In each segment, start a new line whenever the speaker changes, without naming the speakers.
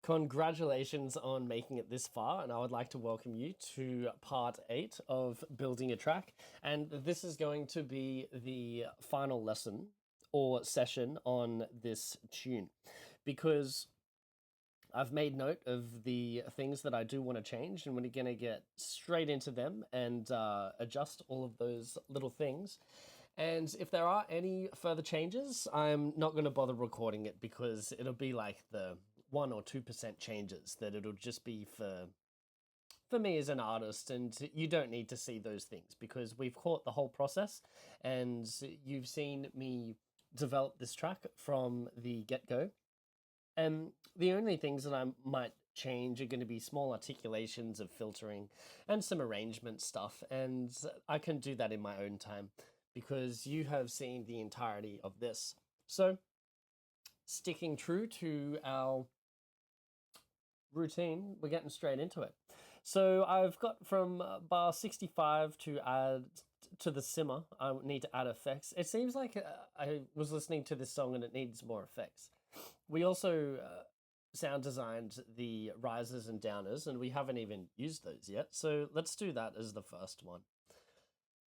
Congratulations on making it this far, and I would like to welcome you to part 8 of building a track. And this is going to be the final lesson or session on this tune, because I've made note of the things that I do want to change, and we're going to get straight into them and adjust all of those little things. And if there are any further changes, I'm not going to bother recording it because it'll be like the 1 or 2% changes that it'll just be for me as an artist, and you don't need to see those things because we've caught the whole process and you've seen me develop this track from the get-go. And the only things that I might change are going to be small articulations of filtering and some arrangement stuff, and I can do that in my own time because you have seen the entirety of this. So sticking true to our routine, we're getting straight into it. So I've got from bar 65 to add to the simmer. I need to add effects. It seems like I was listening to this song and it needs more effects. We also sound designed the risers and downers, and we haven't even used those yet. So let's do that as the first one.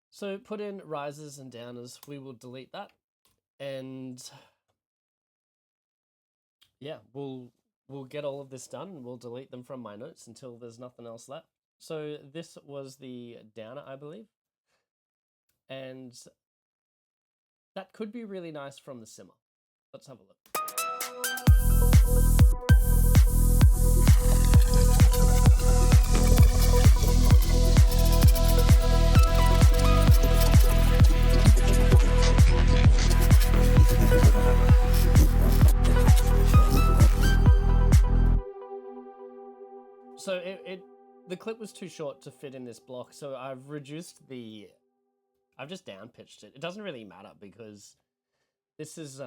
So put in risers and downers. We will delete that, and yeah, we'll get all of this done and we'll delete them from my notes until there's nothing else left. So this was the downer, I believe. And that could be really nice from the simmer. Let's have a look. So the clip was too short to fit in this block, so I've just down pitched it. It doesn't really matter because this is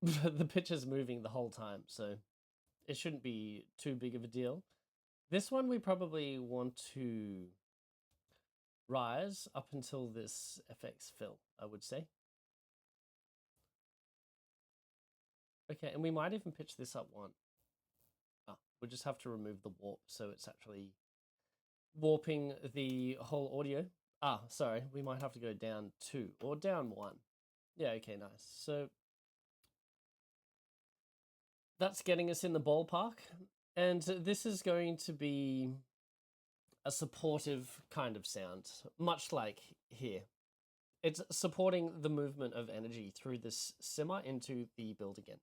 the pitch is moving the whole time, so it shouldn't be too big of a deal. This one we probably want to rise up until this FX fill, I would say. Okay, and we might even pitch this up one. We'll just have to remove the warp, so it's actually warping the whole audio. Sorry, we might have to go down 2 or down 1. Yeah, okay, nice. So that's getting us in the ballpark, and this is going to be a supportive kind of sound, much like here. It's supporting the movement of energy through this simmer into the build again.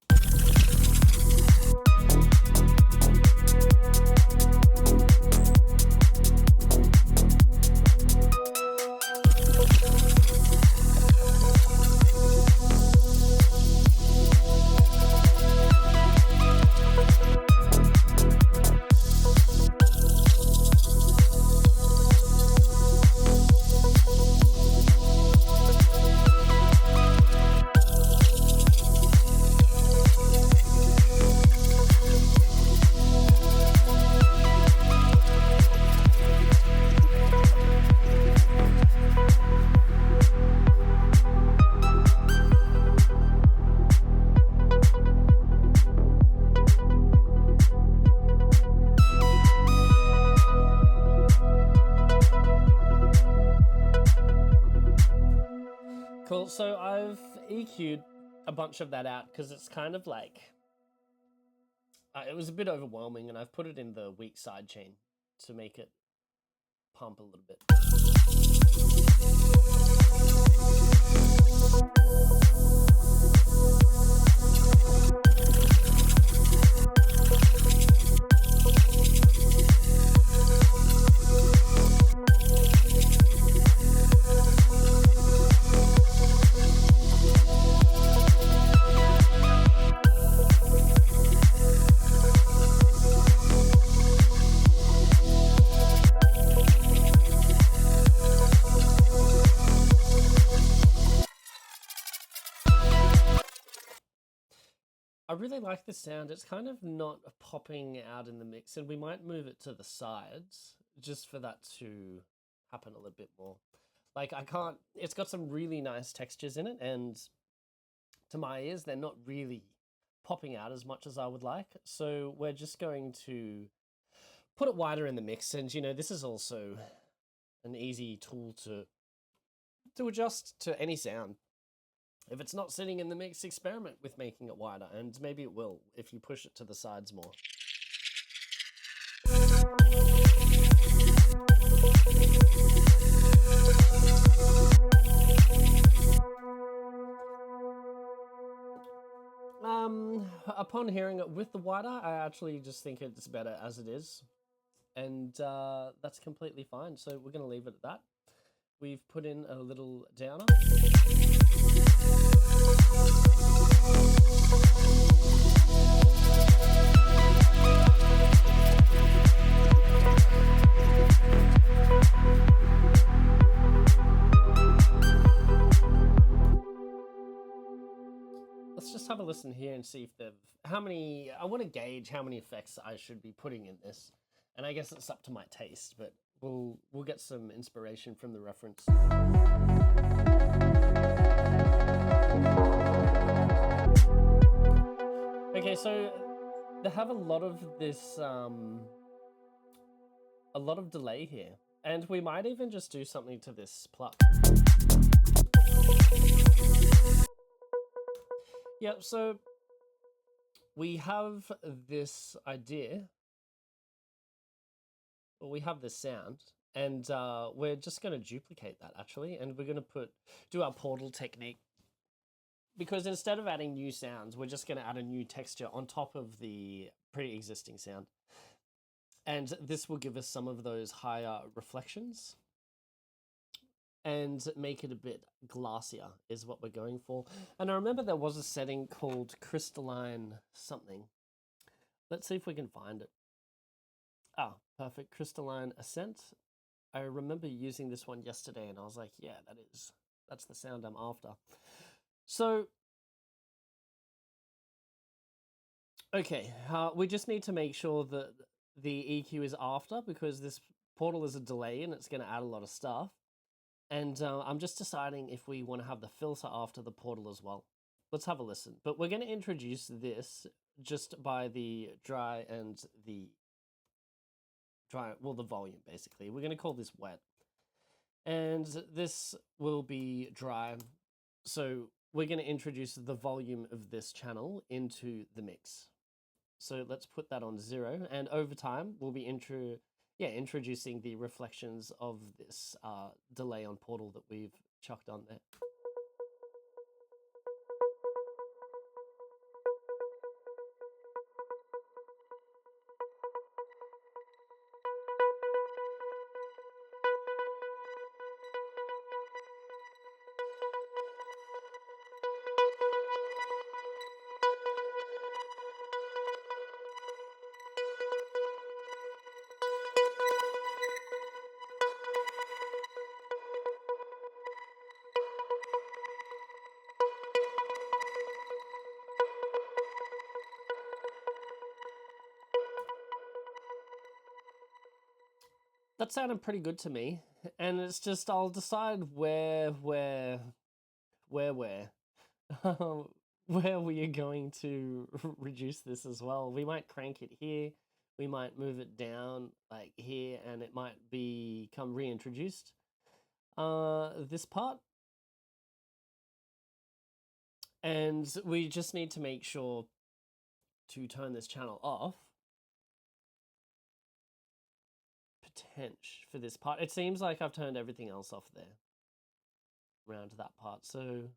Cool, so I've EQ'd a bunch of that out because it's kind of like, it was a bit overwhelming, and I've put it in the weak sidechain to make it pump a little bit. I really like the sound. It's kind of not popping out in the mix, and we might move it to the sides just for that to happen a little bit more. Like, it's got some really nice textures in it, and to my ears, they're not really popping out as much as I would like. So we're just going to put it wider in the mix. And, you know, this is also an easy tool to adjust to any sound. If it's not sitting in the mix, experiment with making it wider, and maybe it will if you push it to the sides more. Upon hearing it with the wider, I actually just think it's better as it is, and that's completely fine. So we're going to leave it at that. We've put in a little downer. Let's just have a listen here and see if I want to gauge how many effects I should be putting in this. And I guess it's up to my taste, but we'll get some inspiration from the reference. Okay, so they have a lot of this, a lot of delay here. And we might even just do something to this pluck. Yeah, so we have this idea, or we have this sound, and we're just going to duplicate that actually, and we're going to do our portal technique, because instead of adding new sounds, we're just going to add a new texture on top of the pre-existing sound. And this will give us some of those higher reflections and make it a bit glassier is what we're going for. And I remember there was a setting called crystalline something. Let's see if we can find it. Ah, perfect, crystalline ascent. I remember using this one yesterday and I was like, yeah, that's the sound I'm after. So, okay, we just need to make sure that the EQ is after, because this portal is a delay and it's going to add a lot of stuff. And I'm just deciding if we want to have the filter after the portal as well. Let's have a listen. But we're going to introduce this just by the dry and the volume, basically. We're going to call this wet. And this will be dry. So we're going to introduce the volume of this channel into the mix. So let's put that on 0. And over time, we'll be introducing the reflections of this delay on portal that we've chucked on there. That sounded pretty good to me, and it's just I'll decide where where we are going to reduce this as well. We might crank it here, we might move it down like here, and it might become reintroduced. This part, and we just need to make sure to turn this channel off. For this part, it seems like I've turned everything else off there around to that part. So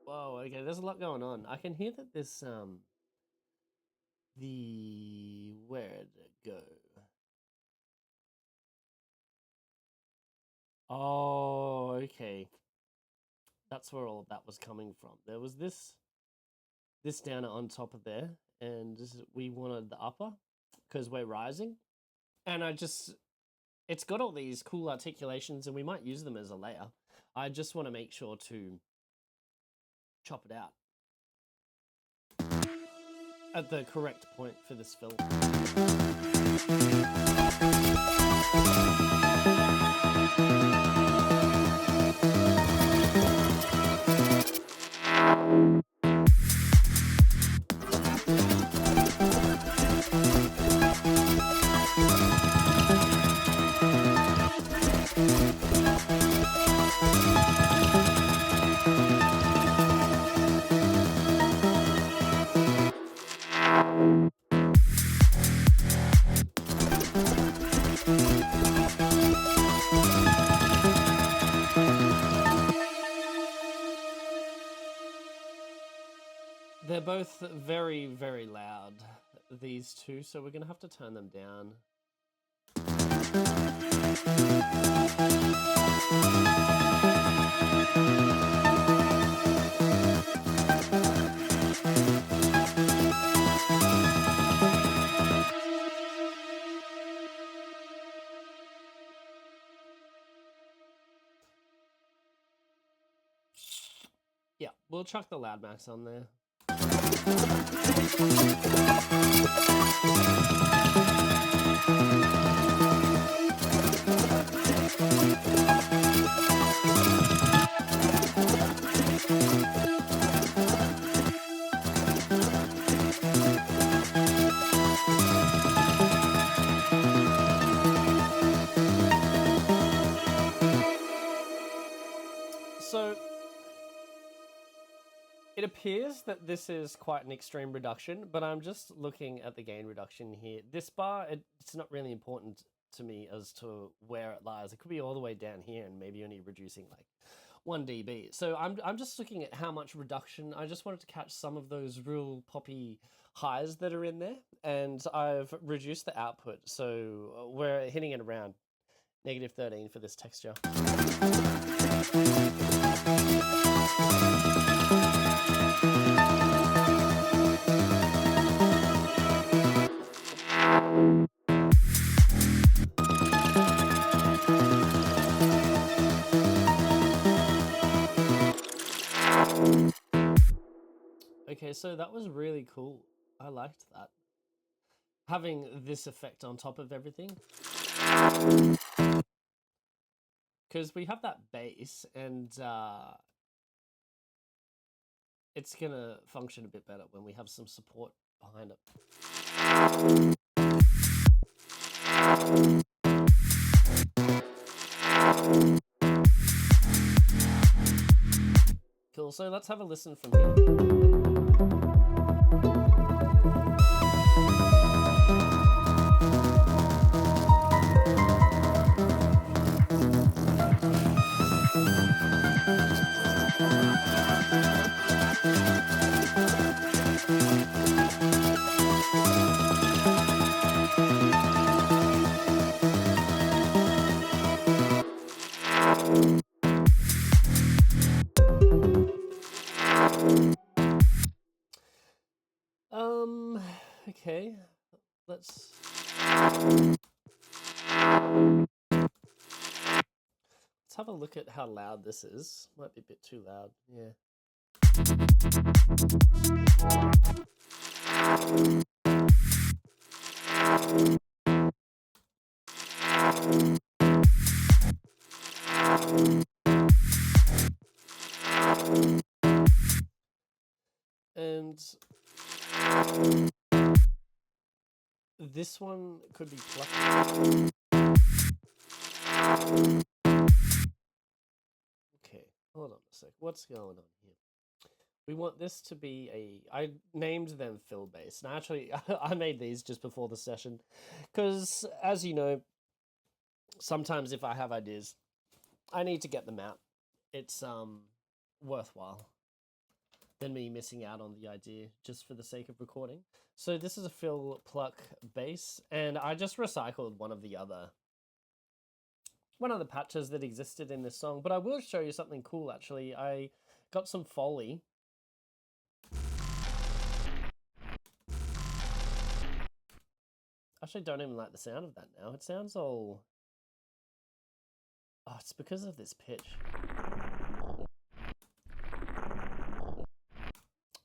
whoa, okay, there's a lot going on. I can hear that this where'd it go? Oh, okay. That's where all of that was coming from. There was this downer on top of there, and we wanted the upper because we're rising. And it's got all these cool articulations, and we might use them as a layer. I just want to make sure to chop it out at the correct point for this fill. They're both very, very loud, these two, so we're going to have to turn them down. Yeah, we'll chuck the loud max on there. So it appears that this is quite an extreme reduction, but I'm just looking at the gain reduction here. This bar, it's not really important to me as to where it lies. It could be all the way down here and maybe only reducing like 1 dB. So I'm just looking at how much reduction. I just wanted to catch some of those real poppy highs that are in there, and I've reduced the output. So we're hitting it around -13 for this texture. Okay, so that was really cool. I liked that. Having this effect on top of everything. Because we have that bass, and it's gonna function a bit better when we have some support behind it. Cool, so let's have a listen from here. Okay, let's have a look at how loud this is. Might be a bit too loud, yeah. And this one could be plucked. Okay, hold on a sec. What's going on here? We want this to be I named them fill bass. And actually, I made these just before the session because, as you know, sometimes if I have ideas, I need to get them out. It's worthwhile than me missing out on the idea just for the sake of recording. So this is a fill pluck bass, and I just recycled one of the patches that existed in this song. But I will show you something cool, actually. I got some Foley. Actually, don't even like the sound of that now. It sounds all... Oh, it's because of this pitch.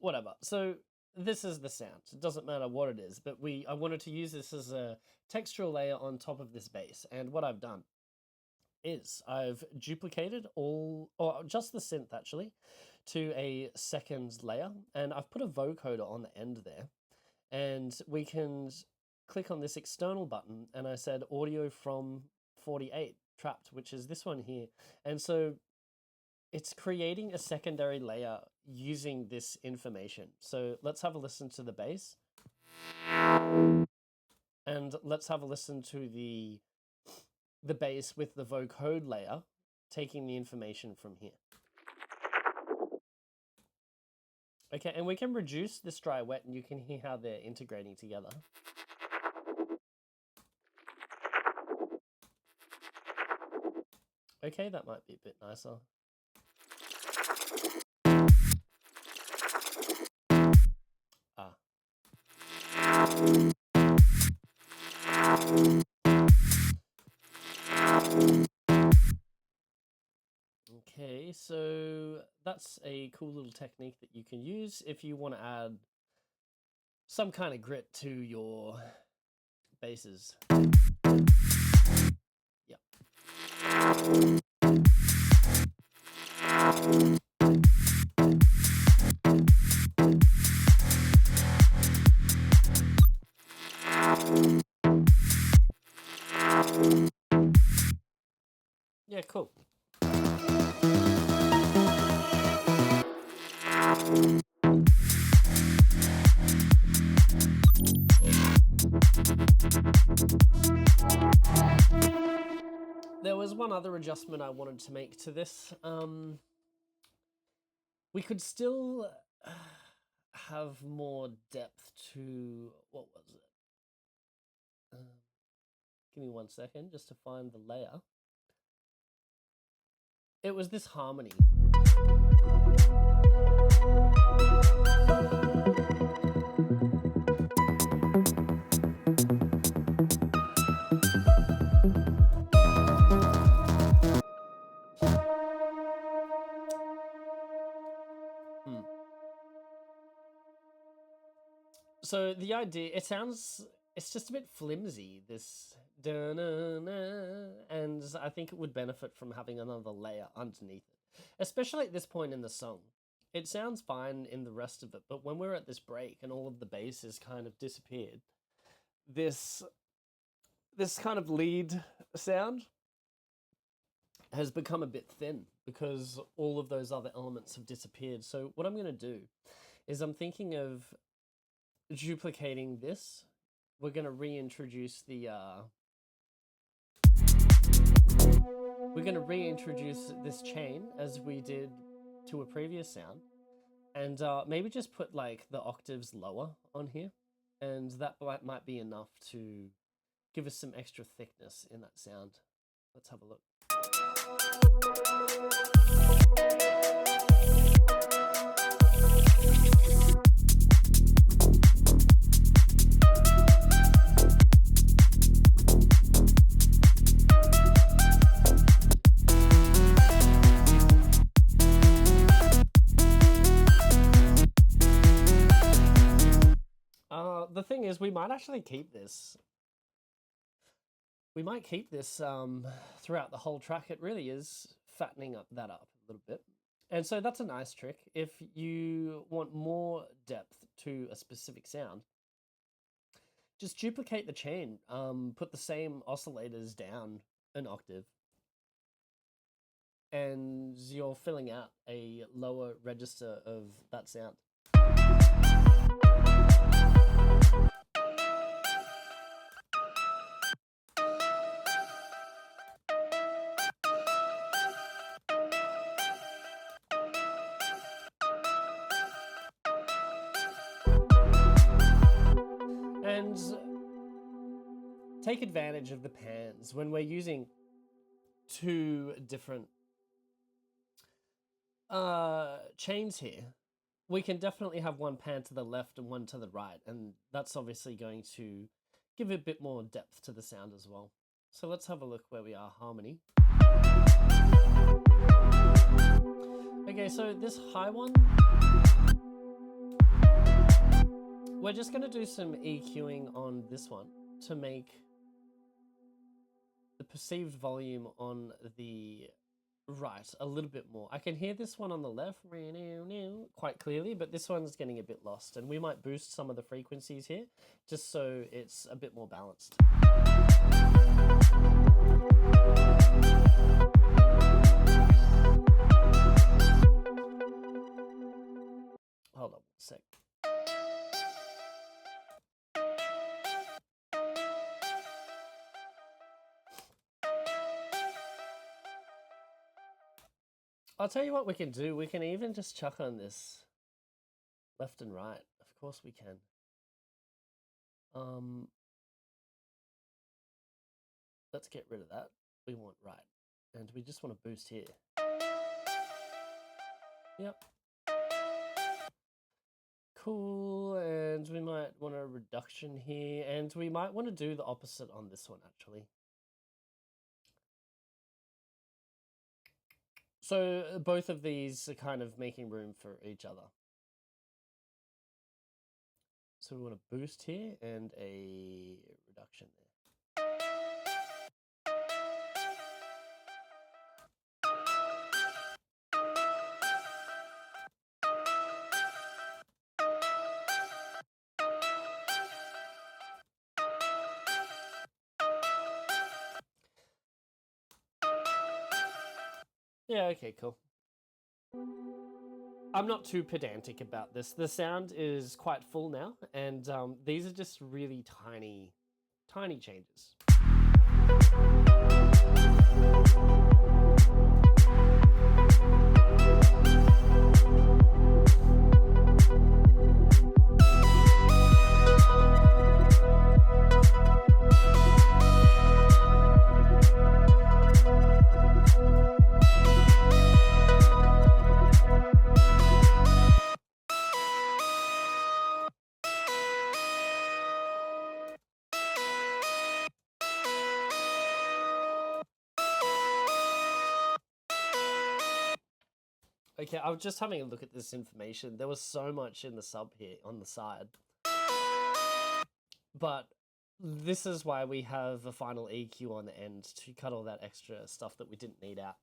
Whatever. So this is the sound. It doesn't matter what it is, but I wanted to use this as a textural layer on top of this bass. And what I've done is I've duplicated just the synth actually, to a second layer, and I've put a vocoder on the end there, and we can click on this external button, and I said audio from 48 trapped, which is this one here. And so it's creating a secondary layer using this information. So let's have a listen to the bass. And let's have a listen to the bass with the vocode layer, taking the information from here. Okay, and we can reduce this dry wet and you can hear how they're integrating together. Okay, that might be a bit nicer. Ah. Okay, so that's a cool little technique that you can use if you want to add some kind of grit to your basses. Yep. Yeah, cool. There was one other adjustment I wanted to make to this. We could still have more depth to, what was it? Give me 1 second just to find the layer. It was this harmony. So the idea, it's just a bit flimsy, this and I think it would benefit from having another layer underneath it, especially at this point in the song. It sounds fine in the rest of it, but when we're at this break and all of the bass is kind of disappeared, this kind of lead sound has become a bit thin because all of those other elements have disappeared. So what I'm going to do is I'm thinking of duplicating this. We're going to reintroduce the this chain as we did to a previous sound, and maybe just put like the octaves lower on here, and that might be enough to give us some extra thickness in that sound. Let's have a look. The thing is, we might actually keep this. We might keep this throughout the whole track. It really is fattening that up a little bit. And so that's a nice trick. If you want more depth to a specific sound, just duplicate the chain. Put the same oscillators down an octave, and you're filling out a lower register of that sound. And take advantage of the pans when we're using two different chains here. We can definitely have one pan to the left and one to the right, and that's obviously going to give a bit more depth to the sound as well. So let's have a look where we are. Harmony. Okay, so this high one, we're just going to do some EQing on this one to make the perceived volume on the right a little bit more. I can hear this one on the left quite clearly, but this one's getting a bit lost, and we might boost some of the frequencies here just so it's a bit more balanced. Hold on a sec. I'll tell you what we can do. We can even just chuck on this left and right. Of course we can. Let's get rid of that. We want right. And we just want to boost here. Yep. Cool, and we might want a reduction here, and we might want to do the opposite on this one, actually. So both of these are kind of making room for each other. So we want a boost here and a reduction there. Yeah, okay, cool. I'm not too pedantic about this. The sound is quite full now, and these are just really tiny changes. Okay, I was just having a look at this information. There was so much in the sub here on the side. But this is why we have a final EQ on the end to cut all that extra stuff that we didn't need out.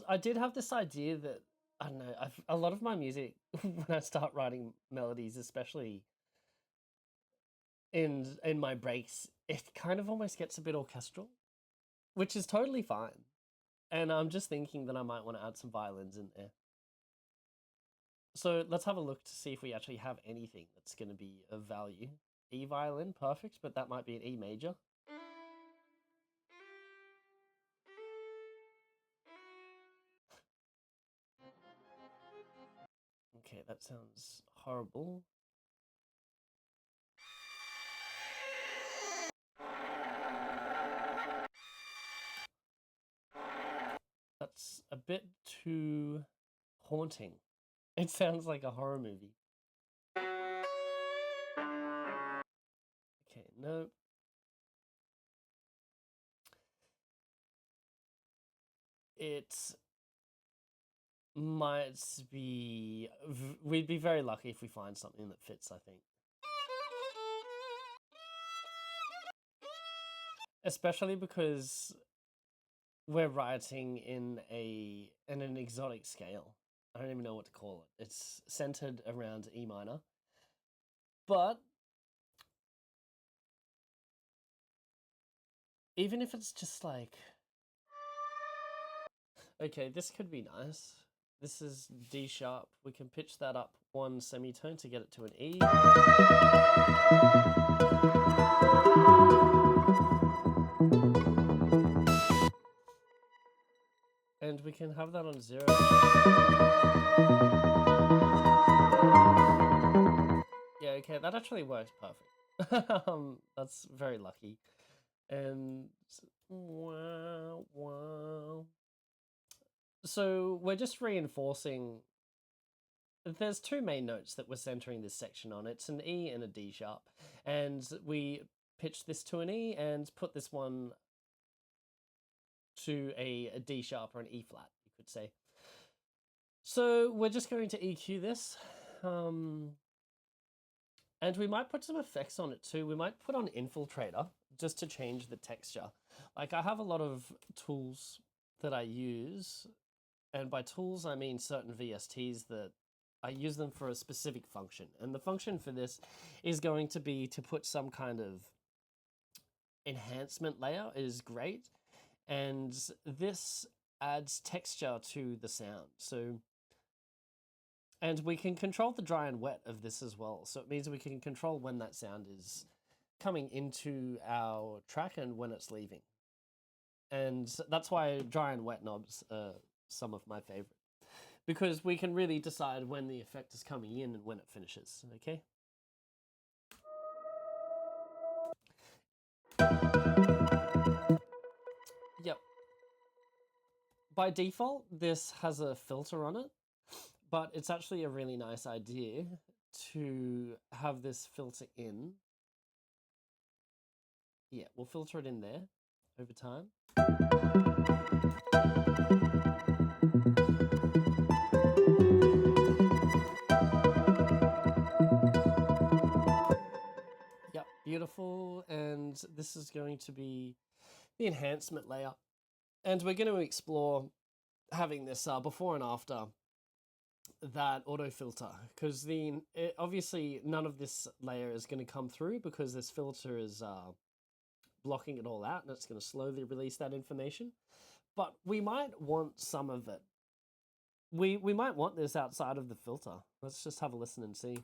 I did have this idea that, I don't know, a lot of my music, when I start writing melodies, especially in my breaks, it kind of almost gets a bit orchestral, which is totally fine. And I'm just thinking that I might want to add some violins in there. So let's have a look to see if we actually have anything that's going to be of value. E violin, perfect, but that might be an E major. Okay, that sounds horrible. That's a bit too haunting. It sounds like a horror movie. Okay, nope. It might be... We'd be very lucky if we find something that fits, I think. Especially because we're writing in an exotic scale. I don't even know what to call it. It's centered around E minor. But even if it's just like... Okay, this could be nice. This is D sharp. We can pitch that up one semitone to get it to an E. And we can have that on 0. Yeah, okay, that actually works perfect. That's very lucky. And wow, wow. So we're just reinforcing. There's two main notes that we're centering this section on. It's an E and a D sharp. And we pitch this to an E and put this one to a D sharp or an E flat, you could say. So we're just going to EQ this. And we might put some effects on it too. We might put on Infiltrator just to change the texture. Like, I have a lot of tools that I use, and by tools I mean certain VSTs that I use them for a specific function. And the function for this is going to be to put some kind of enhancement layer. It is great. And this adds texture to the sound. So, and we can control the dry and wet of this as well. So it means we can control when that sound is coming into our track and when it's leaving. And that's why dry and wet knobs are some of my favorite, because we can really decide when the effect is coming in and when it finishes, okay? Yep. By default, this has a filter on it, but it's actually a really nice idea to have this filter in. Yeah, we'll filter it in there over time. Yep, beautiful. And this is going to be the enhancement layer. And we're going to explore having this before and after that auto filter, because obviously none of this layer is going to come through because this filter is blocking it all out, and it's going to slowly release that information. But we might want some of it. We might want this outside of the filter. Let's just have a listen and see.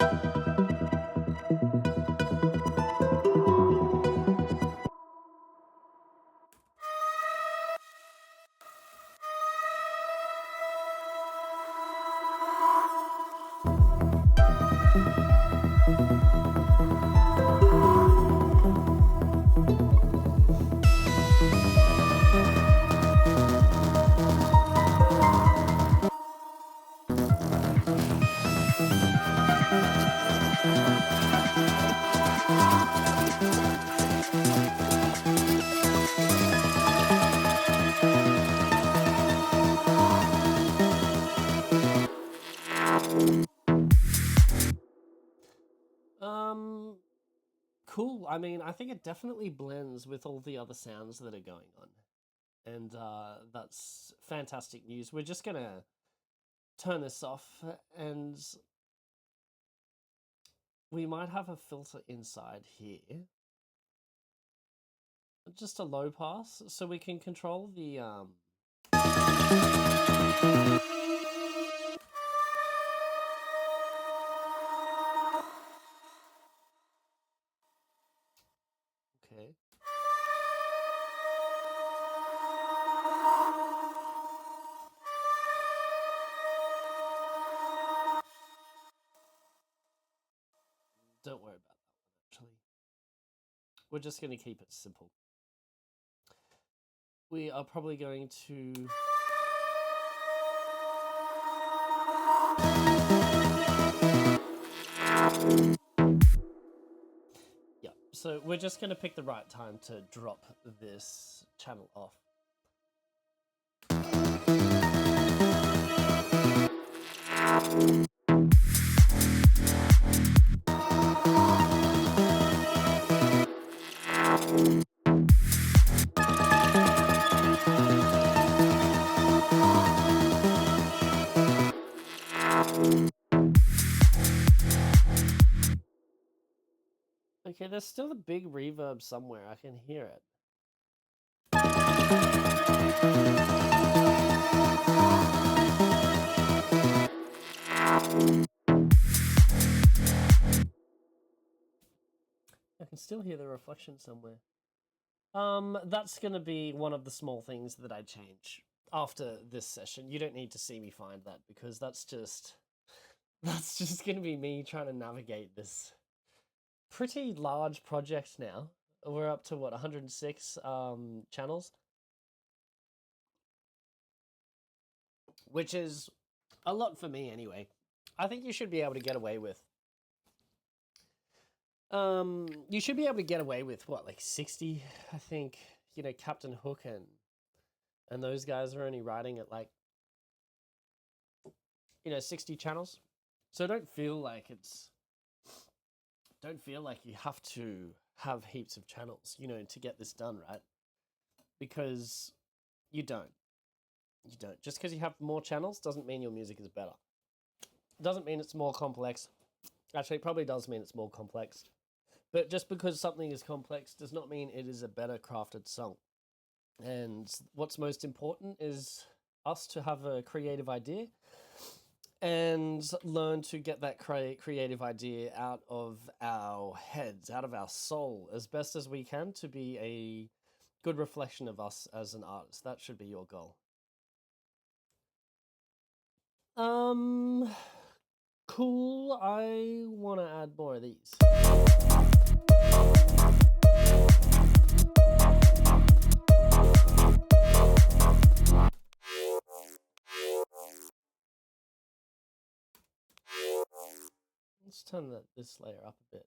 Cool. I mean, I think it definitely blends with all the other sounds that are going on. And that's fantastic news. We're just going to turn this off, and we might have a filter inside here. Just a low pass, so we can control the... Okay. Don't worry about that one, actually. We're just going to keep it simple. We are probably going to... Yeah, so we're just going to pick the right time to drop this channel off. Okay, there's still a big reverb somewhere. I can hear it. I can still hear the reflection somewhere. That's going to be one of the small things that I change after this session. You don't need to see me find that, because that's just going to be me trying to navigate this pretty large project now. We're up to, what, 106 channels? Which is a lot for me anyway. I think you should be able to get away with You should be able to get away with what, like 60, I think. You know, Captain Hook and those guys are only writing at like, 60 channels. So don't feel like you have to have heaps of channels, to get this done, right? Because you don't. You don't. Just because you have more channels doesn't mean your music is better. Doesn't mean it's more complex. Actually, it probably does mean it's more complex. But just because something is complex does not mean it is a better crafted song. And what's most important is us to have a creative idea and learn to get that creative idea out of our heads, out of our soul, as best as we can, to be a good reflection of us as an artist. That should be your goal. Cool. I want to add more of these. Let's turn this layer up a bit.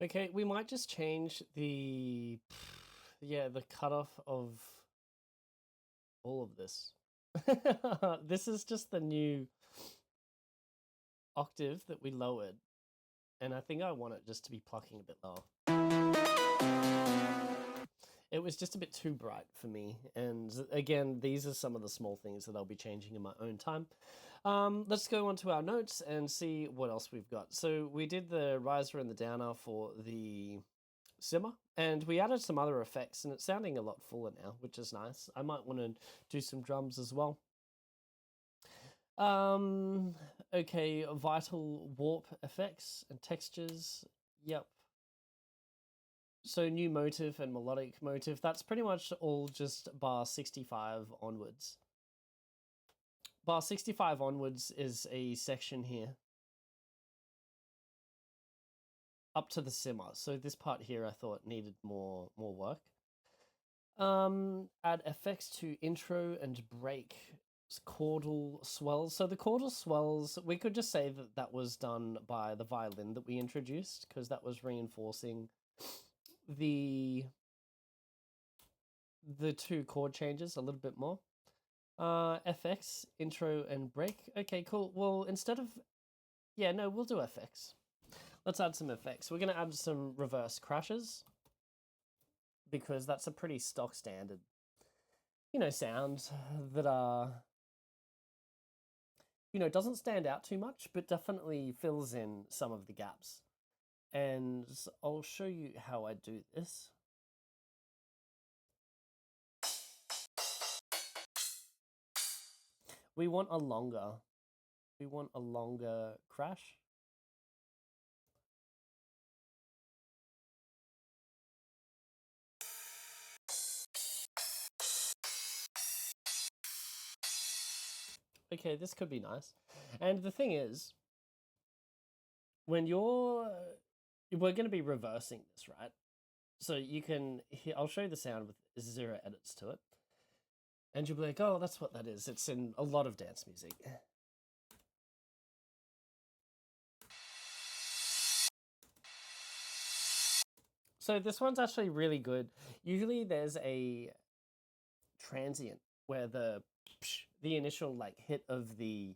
Okay, we might just change the cutoff of all of this. This is just the new octave that we lowered, and I think I want it just to be plucking a bit lower. It was just a bit too bright for me, and again, these are some of the small things that I'll be changing in my own time. Let's go on to our notes and see what else we've got. So we did the riser and the downer for the simmer, and we added some other effects, and it's sounding a lot fuller now, which is nice. I might want to do some drums as well. Okay, vital warp effects and textures. Yep. So new motive and melodic motive. That's pretty much all just bar 65 onwards. Bar 65 onwards is a section here. Up to the simmer. So this part here I thought needed more work. Add effects to intro and break. Chordal swells. So the chordal swells, we could just say that that was done by the violin that we introduced, because that was reinforcing the two chord changes a little bit more. FX, intro and break. Okay, cool. Well, instead of... Yeah, no, we'll do FX. Let's add some effects. We're going to add some reverse crashes, because that's a pretty stock standard, sound that are, doesn't stand out too much, but definitely fills in some of the gaps. And I'll show you how I do this. We want a longer crash. Okay, this could be nice. And the thing is, when we're going to be reversing this, right? So you can, I'll show you the sound with 0 edits to it. And you'll be like, oh, that's what that is. It's in a lot of dance music. So this one's actually really good. Usually there's a transient where the initial hit of the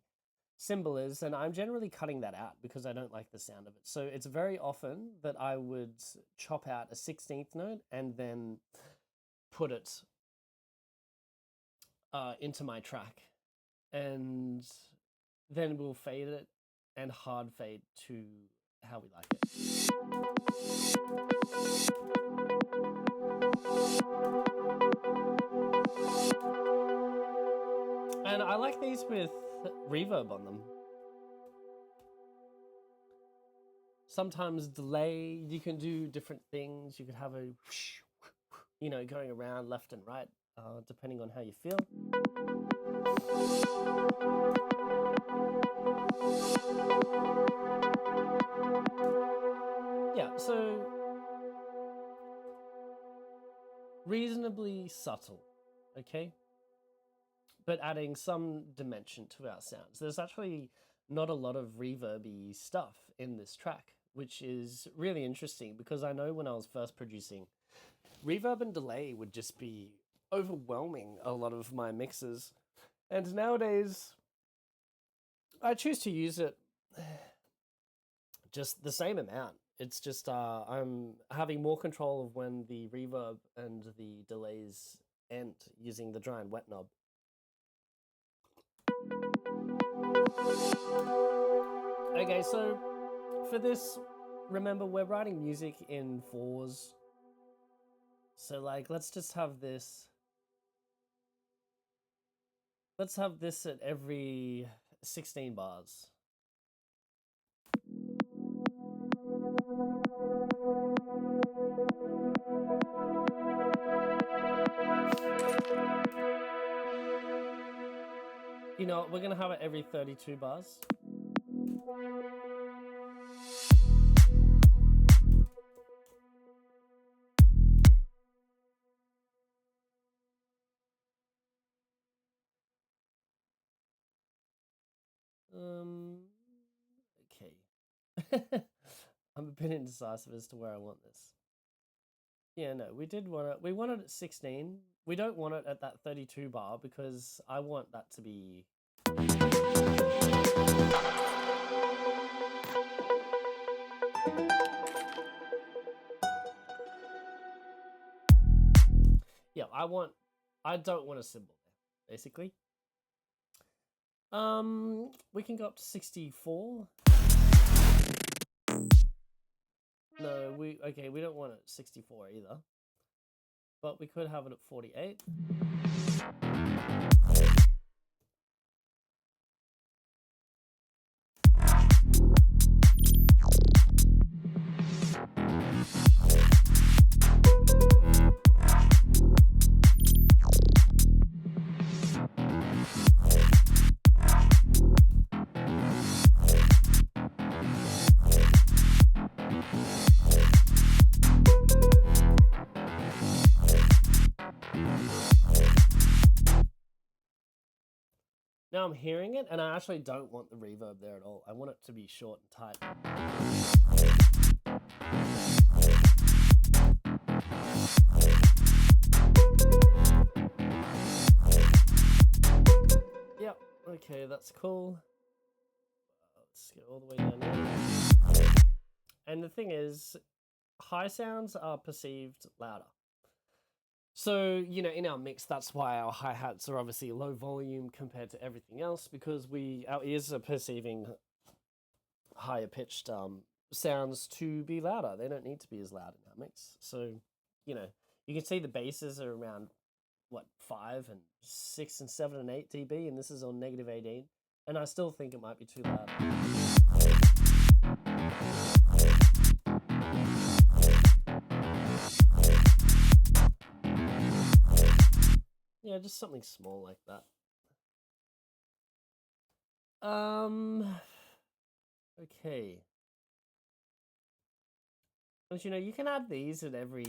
symbol is, and I'm generally cutting that out because I don't like the sound of it. So it's very often that I would chop out a 16th note and then put it into my track, and then we'll fade it and hard fade to how we like it. And I like these with reverb on them. Sometimes delay, you can do different things. You could have a, you know, going around left and right, depending on how you feel. Yeah, so reasonably subtle, okay? But adding some dimension to our sounds. There's actually not a lot of reverby stuff in this track, which is really interesting because I know when I was first producing, reverb and delay would just be overwhelming a lot of my mixes. And nowadays, I choose to use it just the same amount. It's just I'm having more control of when the reverb and the delays end using the dry and wet knob. Okay, so for this, remember we're writing music in 4s. So like, let's just have this. Let's have this at every 16 bars. You know, we're gonna have it every 32 bars. Okay. I'm a bit indecisive as to where I want this. Yeah, no, we did want it. We want it at 16. We don't want it at that 32 bar because I want that to be. Yeah, I don't want a cymbal there, basically. We can go up to 64. No, we don't want it at 64 either. But we could have it at 48. Now I'm hearing it, and I actually don't want the reverb there at all. I want it to be short and tight. Yep, okay, that's cool. Let's go all the way down here. And the thing is, high sounds are perceived louder. So, you know, in our mix, that's why our hi-hats are obviously low volume compared to everything else, because our ears are perceiving higher pitched sounds to be louder. They don't need to be as loud in our mix. So, you know, you can see the basses are around, what, 5 and 6 and 7 and 8 dB, and this is on -18. And I still think it might be too loud. Yeah, just something small like that. Okay. But you know, you can add these at every.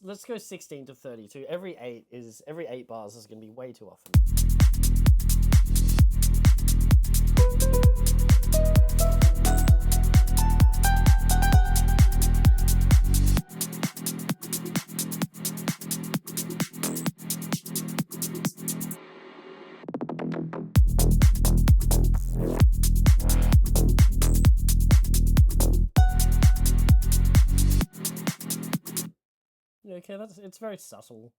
Let's go 16 to 32. Every 8 bars is going to be way too often. Okay, it's very subtle.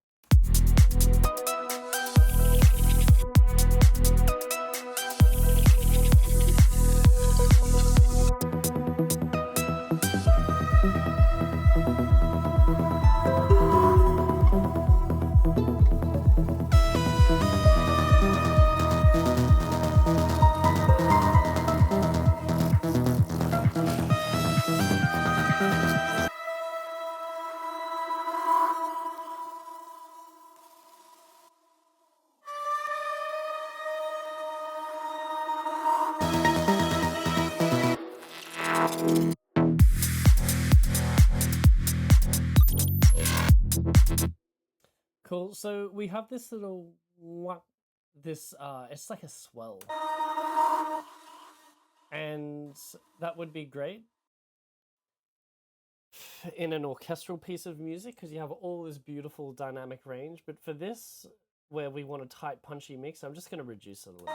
Cool. So we have this little it's like a swell, and that would be great in an orchestral piece of music because you have all this beautiful dynamic range. But for this, where we want a tight, punchy mix, I'm just going to reduce it a little bit.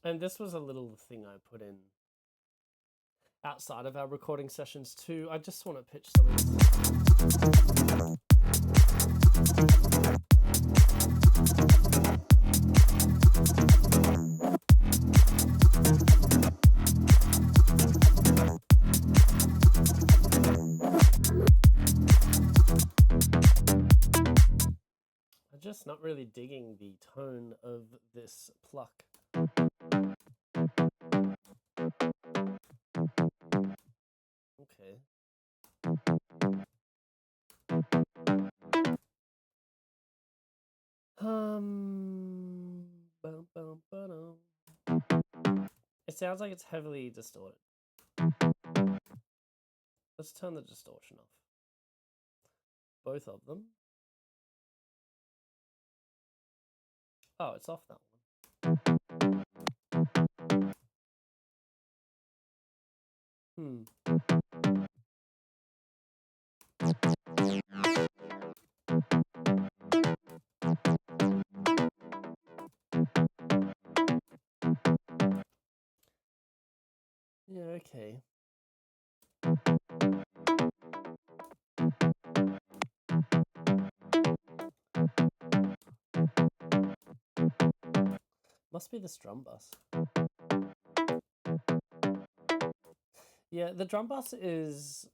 And this was a little thing I put in outside of our recording sessions too. I just want to pitch some of this. I'm just not really digging the tone of this pluck. Okay. It sounds like it's heavily distorted. Let's turn the distortion off. Both of them. Oh, it's off that one. Yeah, okay. Must be this drum bus. Yeah, the drum bus is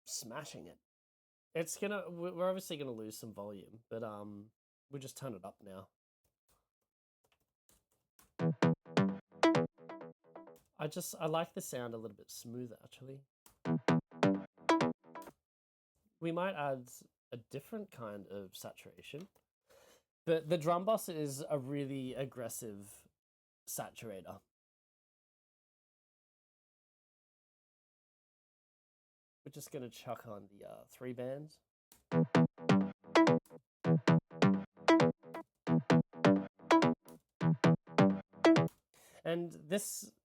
smashing it. It's gonna. We're obviously gonna lose some volume, but we just turn it up now. I like the sound a little bit smoother actually. We might add a different kind of saturation, but the drum bus is a really aggressive saturator. We're just gonna chuck on the 3 bands. And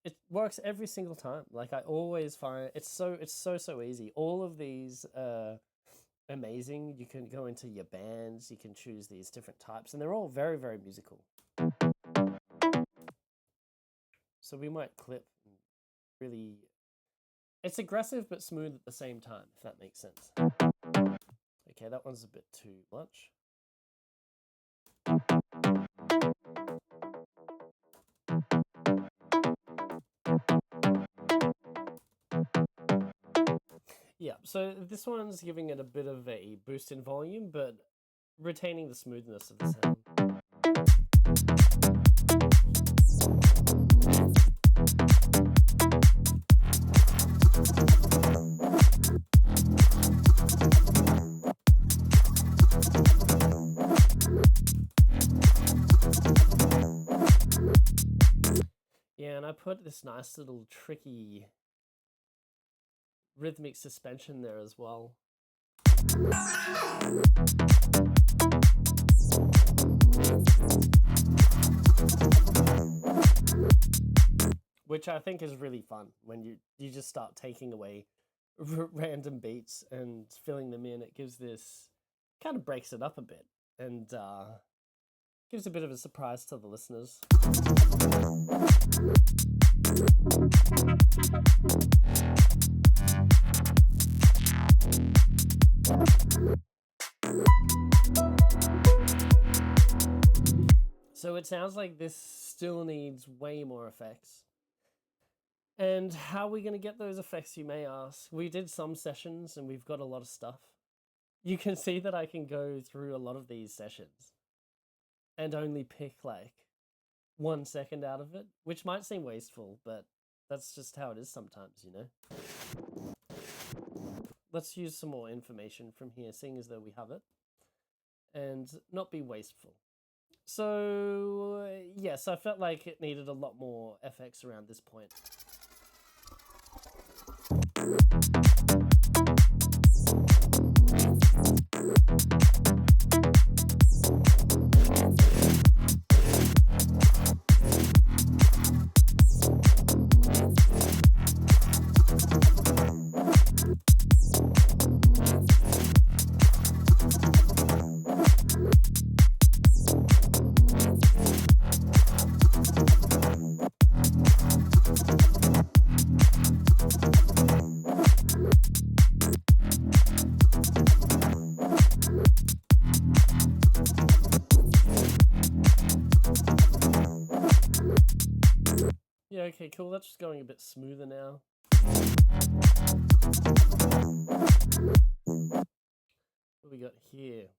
it works every single time. Like I always find it's so easy. All of these amazing. You can go into your bands, you can choose these different types, and they're all very, very musical. So we might clip and really, it's aggressive but smooth at the same time, if that makes sense. Okay, that one's a bit too much. Yeah, so this one's giving it a bit of a boost in volume, but retaining the smoothness of the sound. put this nice little tricky rhythmic suspension there as well. Which I think is really fun when you just start taking away random beats and filling them in. It gives this, kind of breaks it up a bit and gives a bit of a surprise to the listeners. So it sounds like this still needs way more effects. And how are we going to get those effects, you may ask? We did some sessions and we've got a lot of stuff. You can see that I can go through a lot of these sessions and only pick like 1 second out of it, which might seem wasteful, but that's just how it is sometimes, you know? Let's use some more information from here, seeing as though we have it, and not be wasteful. So, yes, I felt like it needed a lot more FX around this point. Yeah, okay, cool. That's just going a bit smoother now. What we got here?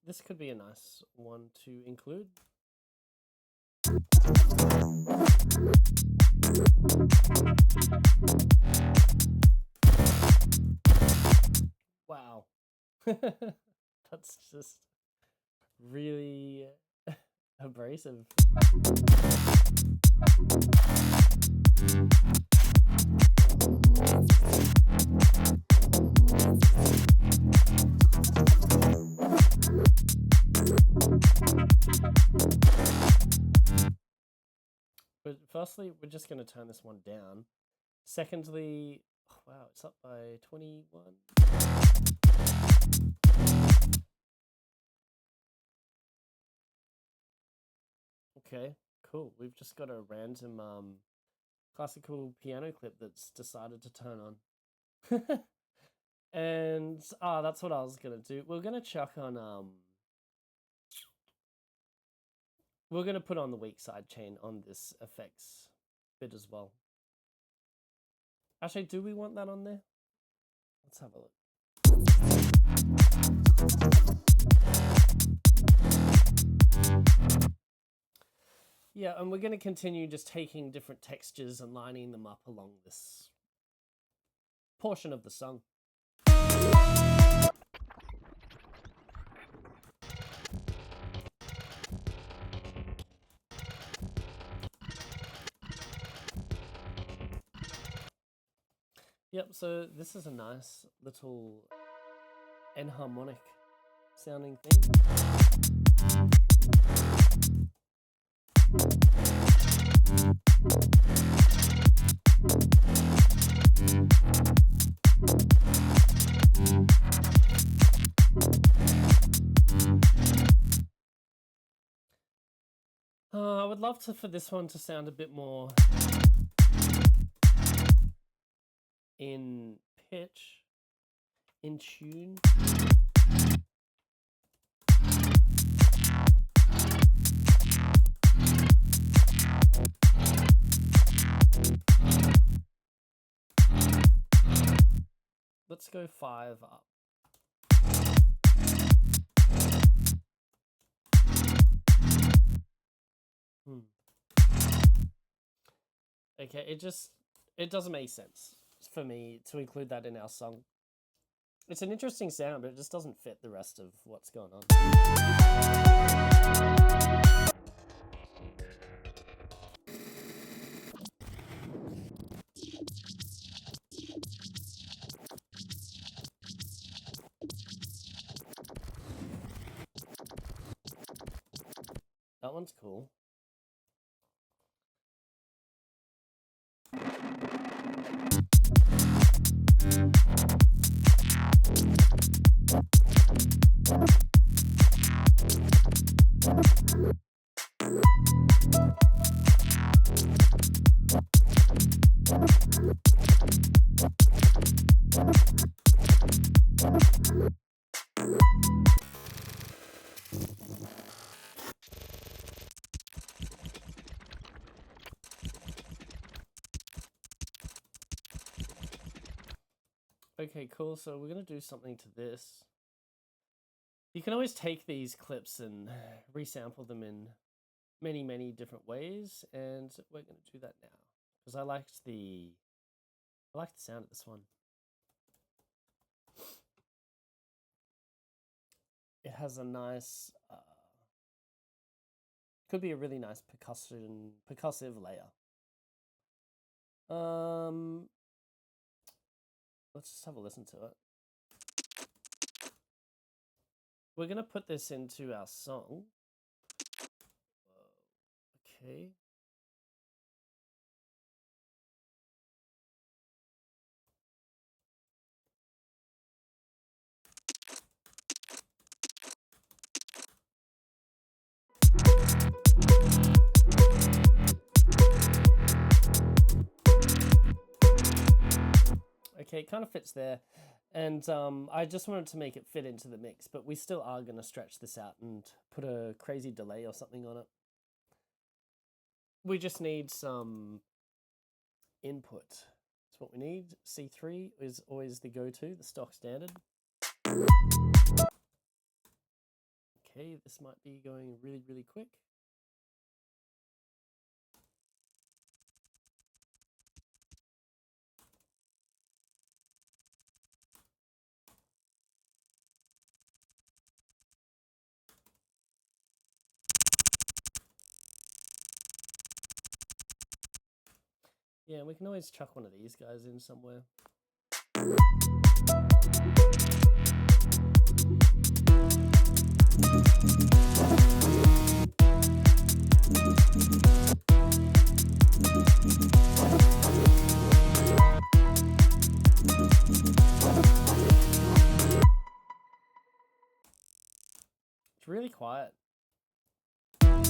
This could be a nice one to include. Wow. That's just really abrasive. But firstly, we're just going to turn this one down. Secondly, oh, wow, it's up by 21. Okay, cool. We've just got a random classical piano clip that's decided to turn on. And that's what I was gonna do. We're gonna chuck on we're gonna put on the weak side chain on this effects bit as well. Actually, do we want that on there? Let's have a look. Yeah, and we're going to continue just taking different textures and lining them up along this portion of the song. Yep, so this is a nice little enharmonic sounding thing. I would love for this one to sound a bit more in pitch, in tune. Let's go 5 up. Okay, it just it doesn't make sense for me to include that in our song. It's an interesting sound, but it just doesn't fit the rest of what's going on. That one's cool. Okay, cool. So we're going to do something to this. You can always take these clips and resample them in many, many different ways, and we're going to do that now because I like the sound of this one. It has a nice, could be a really nice percussive layer. Let's just have a listen to it. We're going to put this into our song. Okay. Okay, it kind of fits there. And I just wanted to make it fit into the mix, but we still are going to stretch this out and put a crazy delay or something on it. We just need some input. That's what we need. C3 is always the go-to, the stock standard. Okay, this might be going really, really quick. Yeah, we can always chuck one of these guys in somewhere. It's really quiet. I'm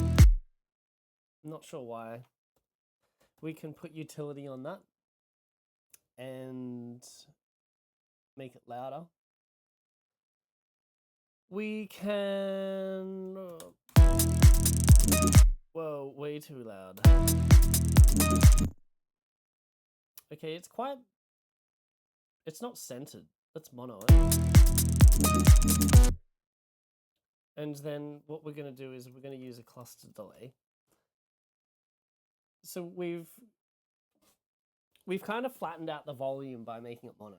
not sure why. We can put utility on that and make it louder. We can... Whoa, way too loud. Okay, it's quite... It's not centered. Let's mono it. And then what we're going to do is we're going to use a cluster delay. So we've kind of flattened out the volume by making it mono.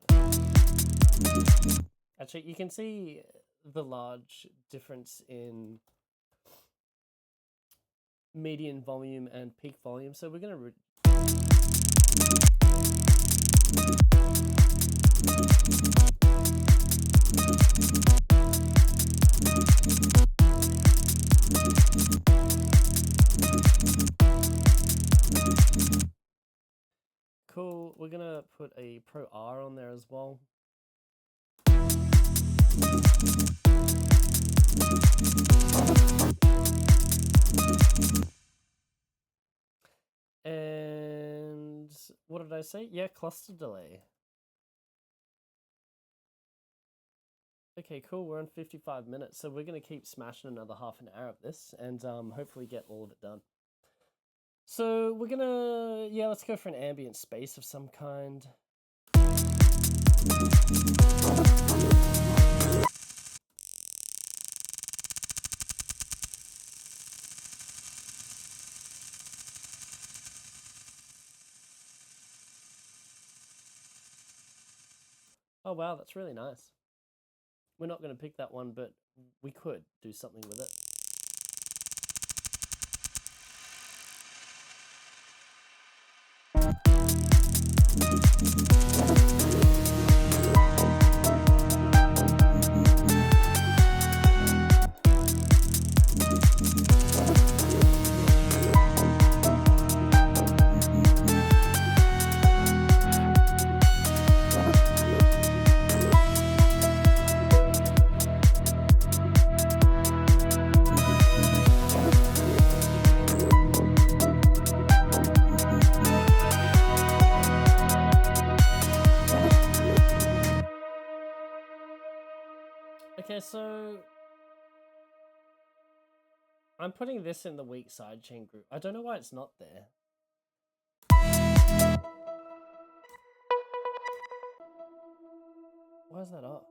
Actually, you can see the large difference in median volume and peak volume. So we're going to Cool, we're gonna put a Pro R on there as well. And what did I say? Yeah, cluster delay. Okay, cool, we're on 55 minutes, so we're gonna keep smashing another half an hour of this and hopefully get all of it done. So we're gonna, yeah, let's go for an ambient space of some kind. wow, that's really nice. We're not going to pick that one, but we could do something with it. Okay, so I'm putting this in the weak sidechain group. I don't know why it's not there. Why is that up?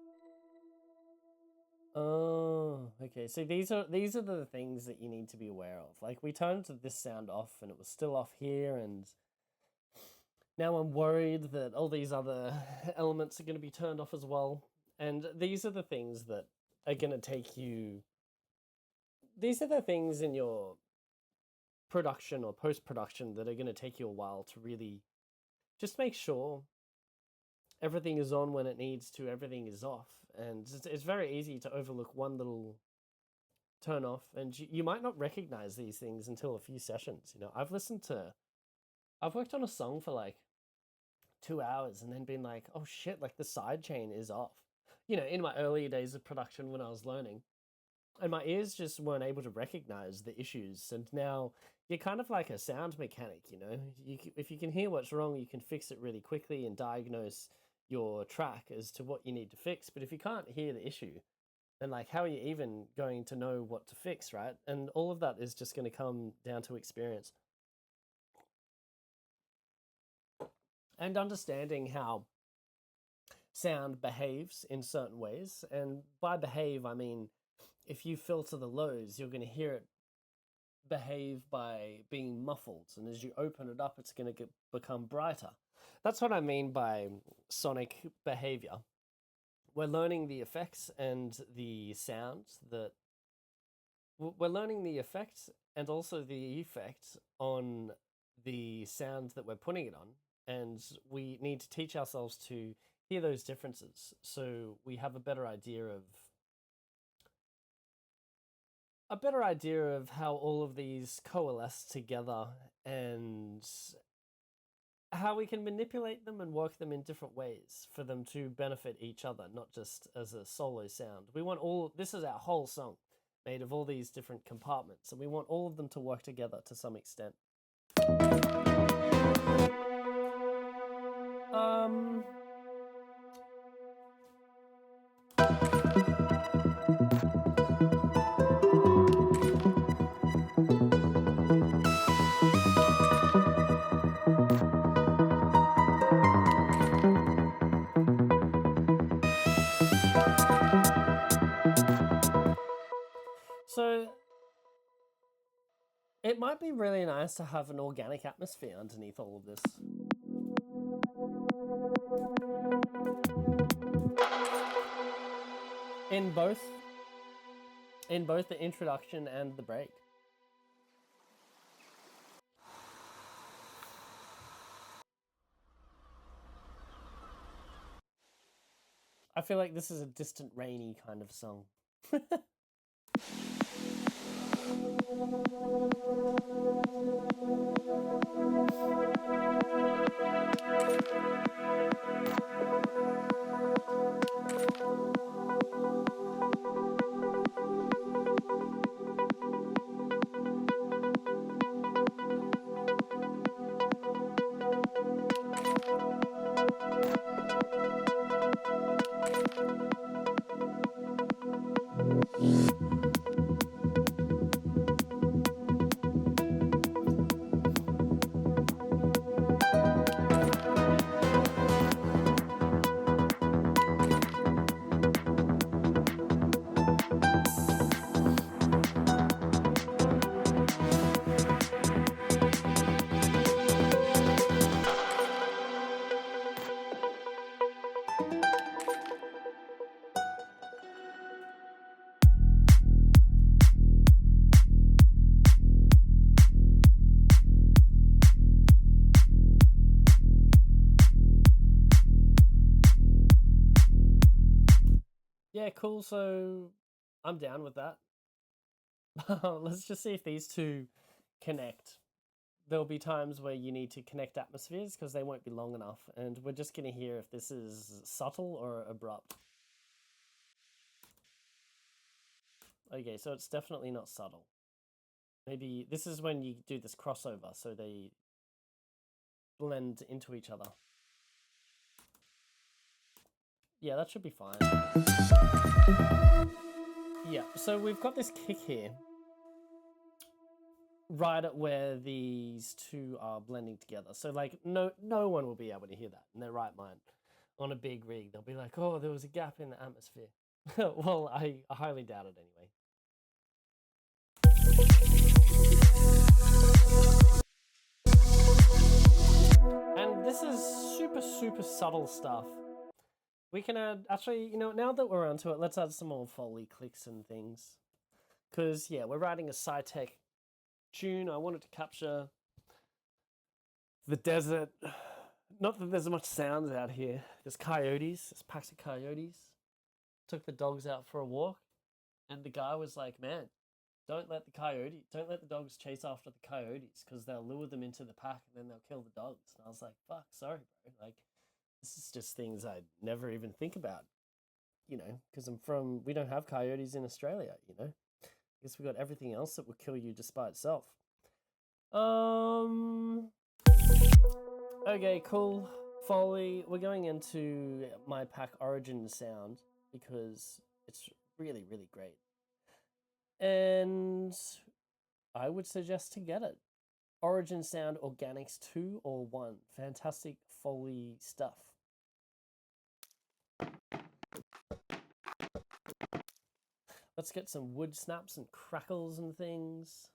Oh, okay. So these are the things that you need to be aware of. Like, we turned this sound off and it was still off here, and now I'm worried that all these other elements are going to be turned off as well. And these are the things that are going to take you... These are the things in your production or post-production that are going to take you a while to really just make sure everything is on when it needs to, everything is off. And it's very easy to overlook one little turn off, and you might not recognize these things until a few sessions. You know, I've worked on a song for like 2 hours and then been like, oh shit, like the sidechain is off. You know, in my earlier days of production when I was learning, and my ears just weren't able to recognize the issues. And now you're kind of like a sound mechanic, you know? If you can hear what's wrong, you can fix it really quickly and diagnose your track as to what you need to fix. But if you can't hear the issue, then like, how are you even going to know what to fix, right? And all of that is just going to come down to experience. And understanding how sound behaves in certain ways. And by behave, I mean, if you filter the lows, you're going to hear it behave by being muffled. And as you open it up, it's going to become brighter. That's what I mean by sonic behavior. We're learning the effects and the sounds that... We're learning the effects and also the effect on the sound that we're putting it on. And we need to teach ourselves to hear those differences so we have a better idea of how all of these coalesce together and how we can manipulate them and work them in different ways for them to benefit each other, not just as a solo sound. We want this is our whole song made of all these different compartments, and we want all of them to work together to some extent. So it might be really nice to have an organic atmosphere underneath all of this. In both the introduction and the break. I feel like this is a distant rainy kind of song. Yeah, cool. So I'm down with that. Let's just see if these two connect. There'll be times where you need to connect atmospheres because they won't be long enough, and we're just going to hear if this is subtle or abrupt. Okay, so it's definitely not subtle. Maybe this is when you do this crossover, so they blend into each other. Yeah, that should be fine. Yeah, so we've got this kick here, right at where these two are blending together. So like no one will be able to hear that in their right mind on a big rig. They'll be like, oh, there was a gap in the atmosphere. Well, I highly doubt it anyway. And this is super subtle stuff. We can add, actually, you know, now that we're onto it, let's add some more Foley clicks and things. Because, yeah, we're writing a PSYTECH tune. I wanted to capture the desert. Not that there's much sounds out here. There's coyotes, there's packs of coyotes. Took the dogs out for a walk, and the guy was like, man, don't let the dogs chase after the coyotes because they'll lure them into the pack and then they'll kill the dogs. And I was like, fuck, sorry, bro. Like, this is just things I never even think about, you know, because we don't have coyotes in Australia, you know. I guess we got everything else that will kill you just by itself. Okay, cool. Foley, we're going into my pack origin sound because it's really great. And I would suggest to get it. Origin Sound Organics 2 or 1. Fantastic Foley stuff. Let's get some wood snaps and crackles and things.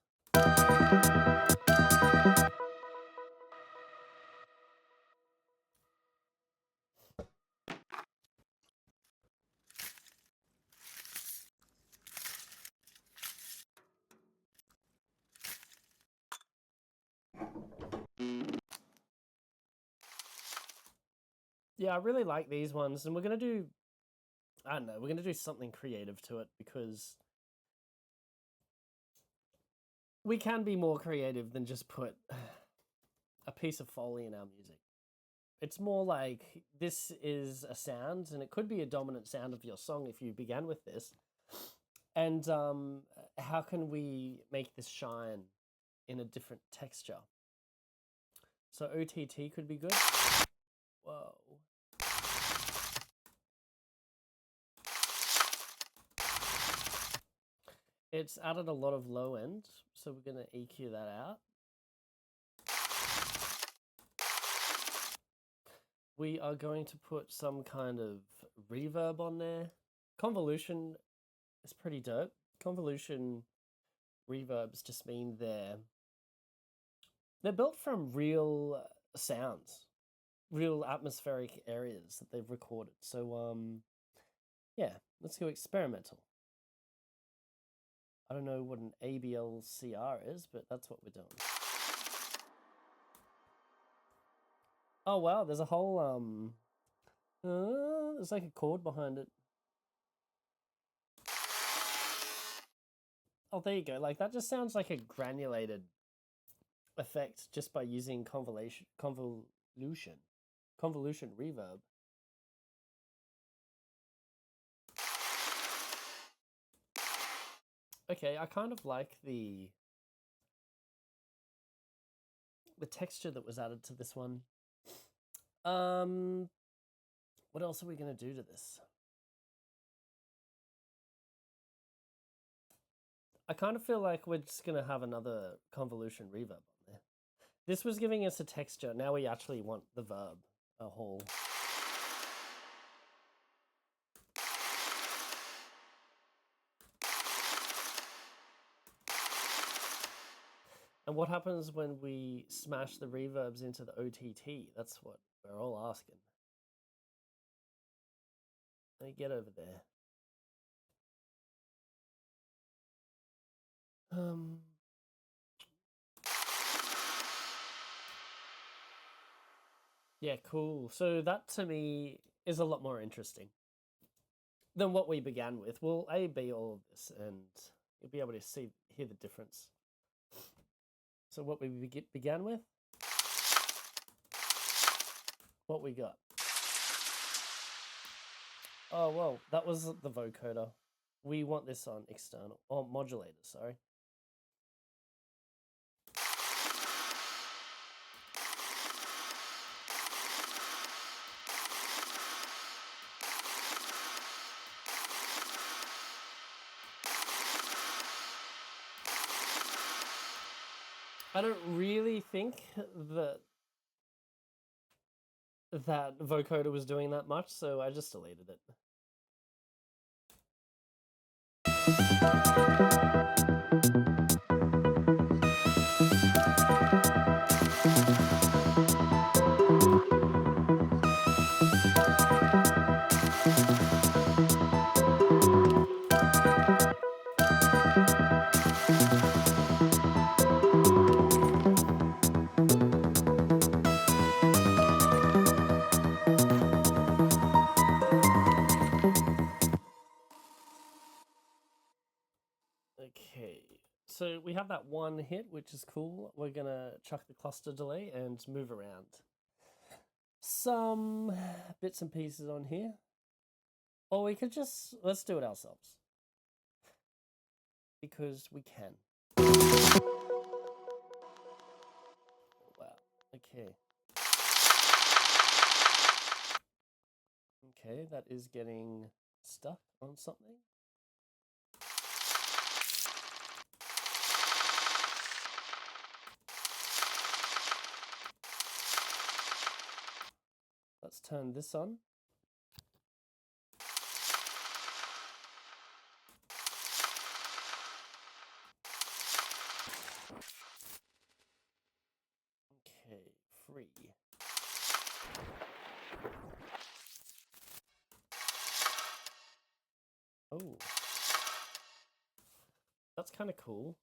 Yeah, I really like these ones, and we're going to do, I don't know, we're going to do something creative to it because we can be more creative than just put a piece of Foley in our music. It's more like this is a sound, and it could be a dominant sound of your song if you began with this. And how can we make this shine in a different texture? So OTT could be good. Whoa. It's added a lot of low end, so we're going to EQ that out. We are going to put some kind of reverb on there. Convolution is pretty dope. Convolution reverbs just mean they're built from real sounds, real atmospheric areas that they've recorded. So yeah, let's go experimental. I don't know what an ABLCR is, but that's what we're doing. Oh wow, there's a whole there's like a chord behind it. Oh, there you go. Like that just sounds like a granulated effect just by using convolution reverb. Okay, I kind of like the texture that was added to this one. What else are we going to do to this? I kind of feel like we're just going to have another convolution reverb on there. This was giving us a texture. Now we actually want the verb, a whole. And what happens when we smash the reverbs into the OTT? That's what we're all asking. Let me get over there. Yeah, cool. So that to me is a lot more interesting. than what we began with. We'll A/B all of this, and you'll be able to hear the difference. So what we began with, what we got. Oh, well, that was the vocoder. We want this on external, or modulator, sorry. I don't really think that vocoder was doing that much, so I just deleted it. Okay, so we have that one hit, which is cool. We're gonna chuck the cluster delay and move around some bits and pieces on here. Or we could just, let's do it ourselves. Because we can. Wow, okay. Okay, that is getting stuck on something. Let's turn this on. Okay, free. Oh. That's kind of cool.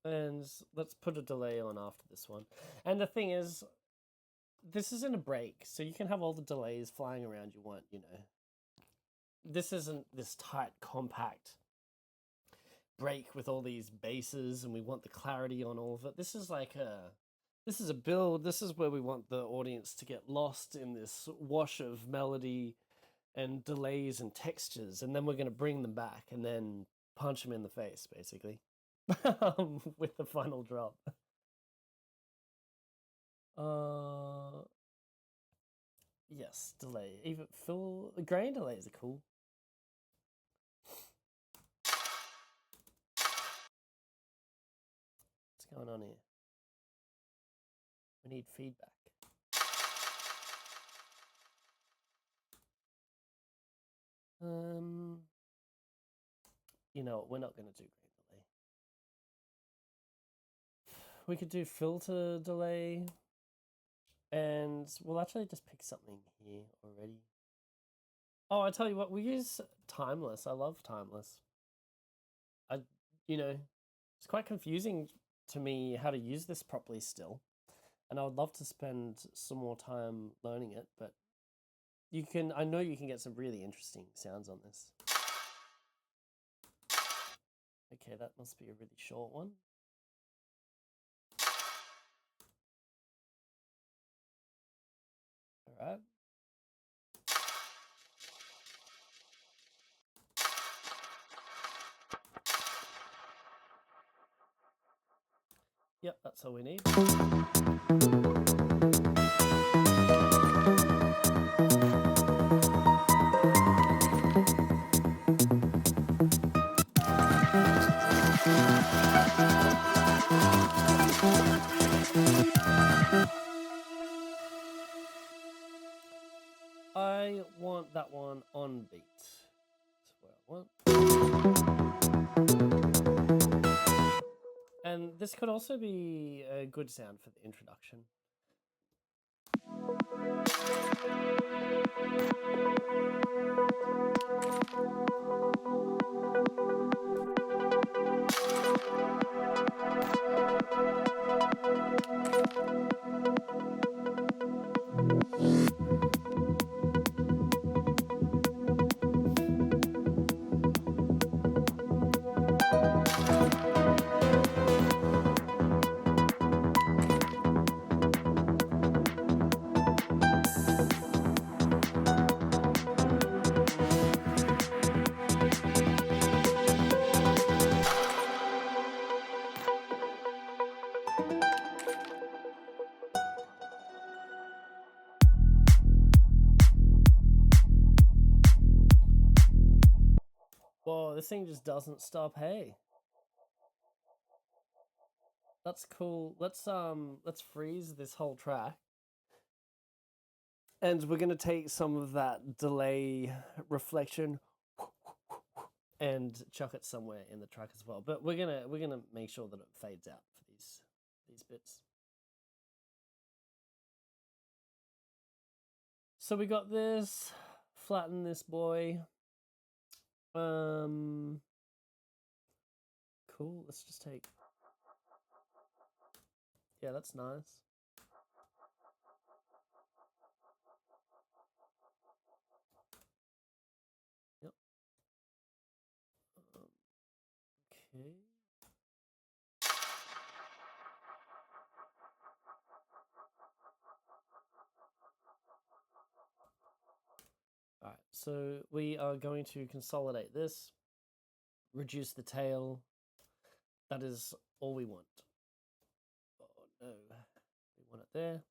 And let's put a delay on after this one. And the thing is, this isn't a break, so you can have all the delays flying around you want, you know. This isn't this tight, compact break with all these basses, and we want the clarity on all of it. This is like this is a build. This is where we want the audience to get lost in this wash of melody and delays and textures, and then we're going to bring them back and then punch them in the face, basically, with the final drop. Yes, delay. Even fill grain delays are cool. What's going on here? We need feedback. You know, we're not going to do grain delay. We could do filter delay. And we'll actually just pick something here already. Oh, I tell you what, we use timeless. I love timeless. You know, it's quite confusing to me how to use this properly still. And I would love to spend some more time learning it, but I know you can get some really interesting sounds on this. Okay, that must be a really short one. All right. Yep, that's all we need. I want that one on beat. That's what I want. And this could also be a good sound for the introduction. Whoa, this thing just doesn't stop, hey. That's cool. Let's freeze this whole track. And we're gonna take some of that delay reflection and chuck it somewhere in the track as well. But we're gonna make sure that it fades out for these bits. So we got this, flatten this boy. Cool, let's just take, yeah, that's nice. Yep. Okay. All right, so we are going to consolidate this, reduce the tail. That is all we want. Oh no, we want it there.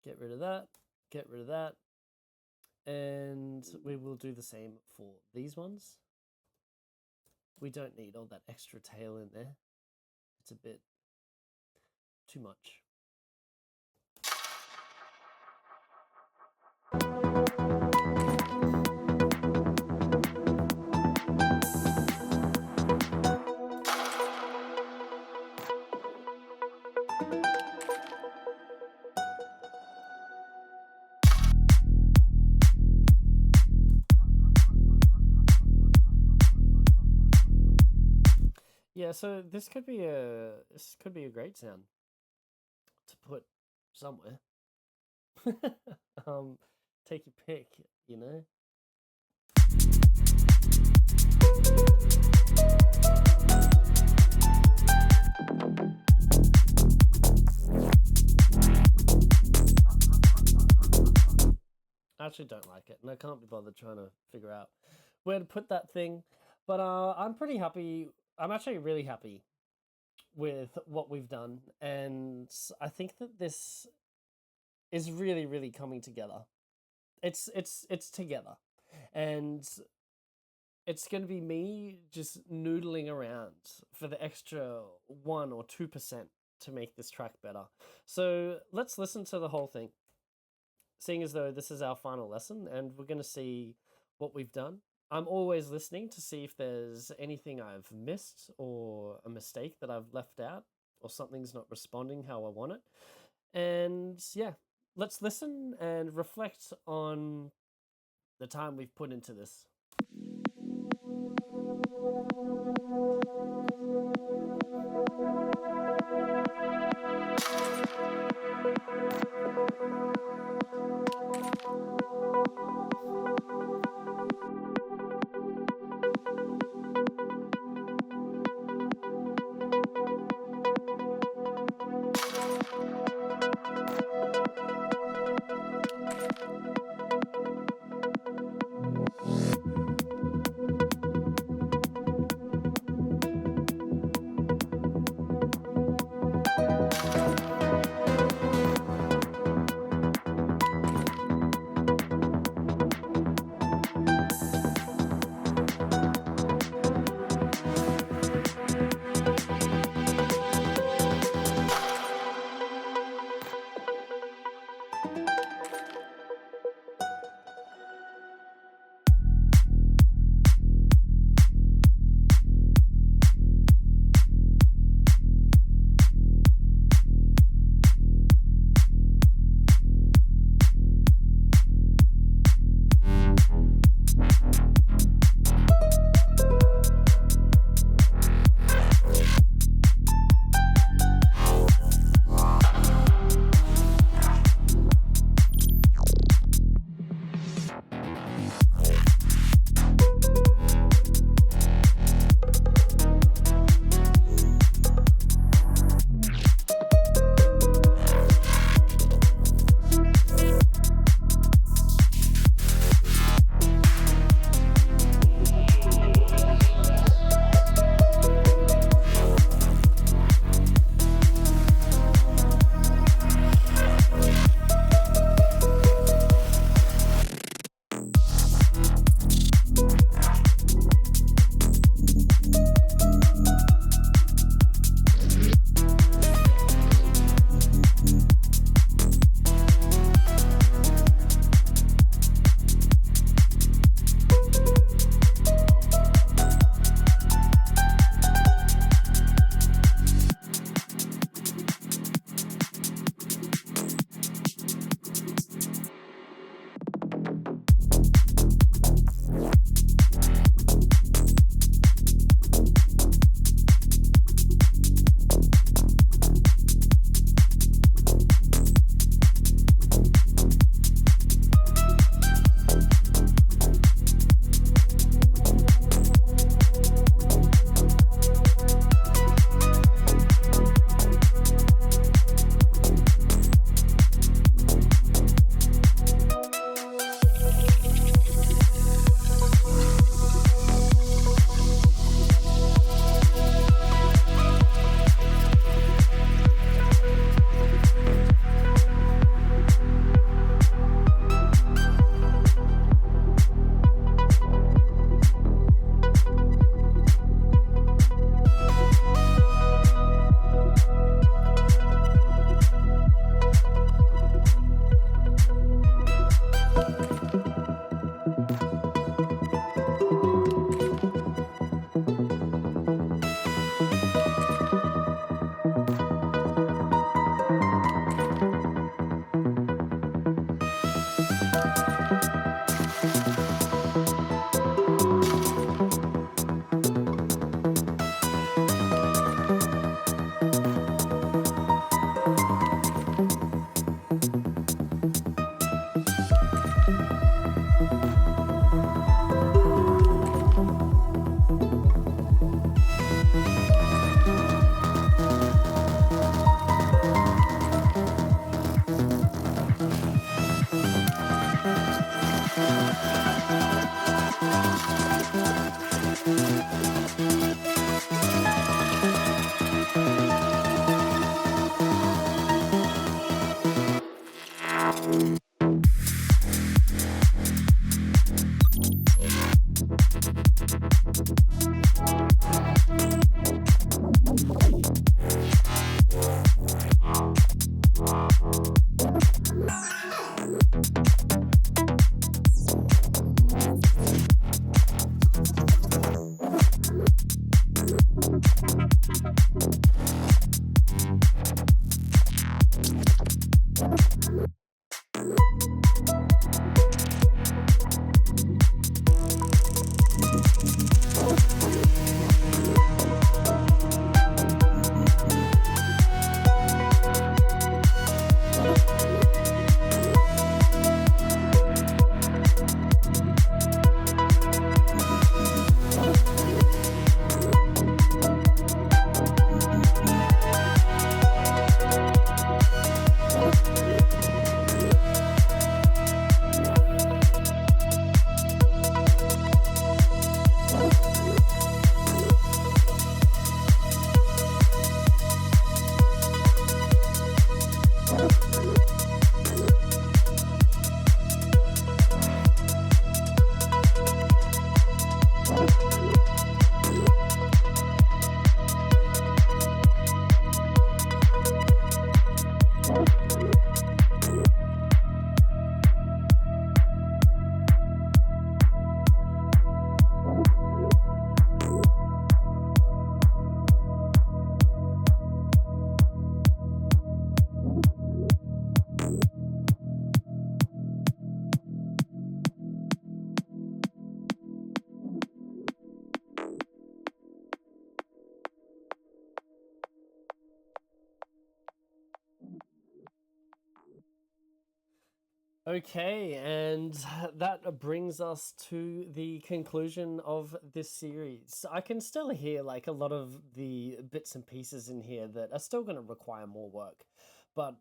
Get rid of that, get rid of that. And we will do the same for these ones. We don't need all that extra tail in there. It's a bit too much. Yeah, so this could be a great sound to put somewhere. Take your pick, you know. I actually don't like it, and I can't be bothered trying to figure out where to put that thing. But I'm pretty happy. I'm actually really happy with what we've done, and I think that this is really, really coming together. It's together, and it's going to be me just noodling around for the extra 1 or 2% to make this track better. So let's listen to the whole thing, seeing as though this is our final lesson, and we're going to see what we've done. I'm always listening to see if there's anything I've missed or a mistake that I've left out or something's not responding how I want it. And yeah, let's listen and reflect on the time we've put into this. Okay, and that brings us to the conclusion of this series. I can still hear like a lot of the bits and pieces in here that are still going to require more work, but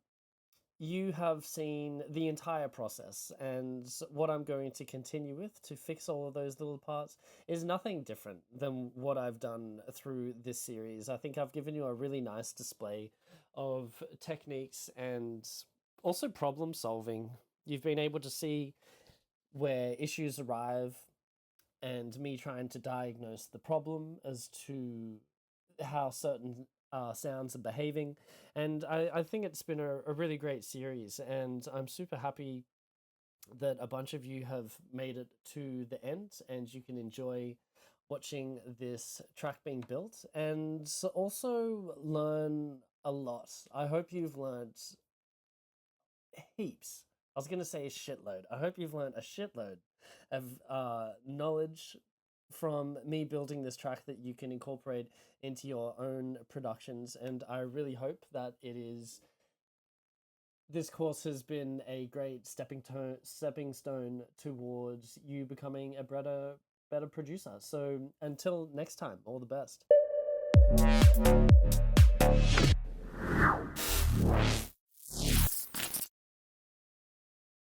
you have seen the entire process, and what I'm going to continue with to fix all of those little parts is nothing different than what I've done through this series. I think I've given you a really nice display of techniques and also problem solving. You've been able to see where issues arrive and me trying to diagnose the problem as to how certain sounds are behaving. And I think it's been a really great series, and I'm super happy that a bunch of you have made it to the end and you can enjoy watching this track being built and also learn a lot. I hope you've learned heaps. I was going to say a shitload. I hope you've learned a shitload of knowledge from me building this track that you can incorporate into your own productions. And I really hope that this course has been a great stepping stone towards you becoming a better producer. So until next time, all the best.